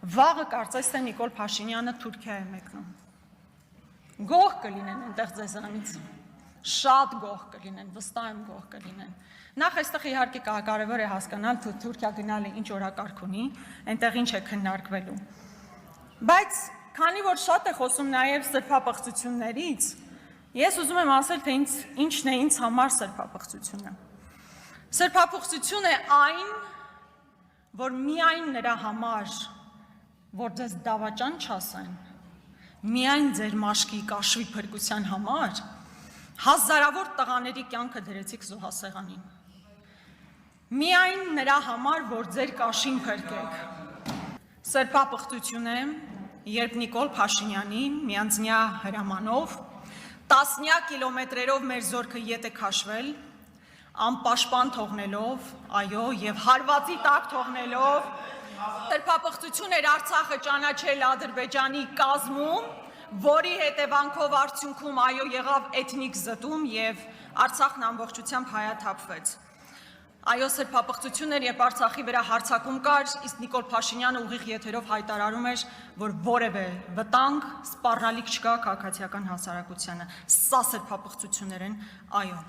Վաղը կարծես թե Նիկոլ Փաշինյանը Թուրքիա է մեկնում։ Գոհ կլինեն այնտեղ ձեզանից, շատ գոհ կլինեն, վստահ եմ գոհ կլինեն։ Նախ այստեղ իհարկե կարևոր է հասկանալ, թե Թուրքիա գնալը ինչ օրակարգ ունի, այնտեղ ինչ է քննարկվելու։ Բայց քանի որ շատ է խոսում նաև սրբապղծություններից, ես ուզում եմ ասել, թե ինչն է ինձ համար սրբապղծությունը։ Սրբապղծություն է այն, որ միայն նրա համար, որ ձեզ դավաճան չասեն, միայն ձեր մաշկի կաշվի փրկության համար, հազարավոր տղաների կյանքը դրեցիք զոհասեղանին։ Միայն նրա համար, որ ձեր կաշին փրկեք։ Սրբապղծություն է, երբ Նիկոլ Փաշինյանի միանձնյա հրամանով, տասնյակ կիլոմետրերով մեր զորքը ետ է քաշվել, անպաշտպան թողնելով, այո, եւ հարվածի տակ թողնելով, սրբապղծություն էր Արցախը ճանաչել Ադրբեջանի կազմում, որի հետևանքով արդյունքում այո եղավ էթնիկ զտում եւ Արցախն ամբողջությամբ հայաթափվեց։ Այո, սրբապղծություն էր, երբ Արցախի վրա հարձակում կար, իսկ Նիկոլ Փաշինյանը ուղիղ եթերով հայտարարում էր, որ որևէ վտանգ, սպառնալիք չկա քաղաքացիական հասարակությանը։ Սա սրբապղծություններ են, այո։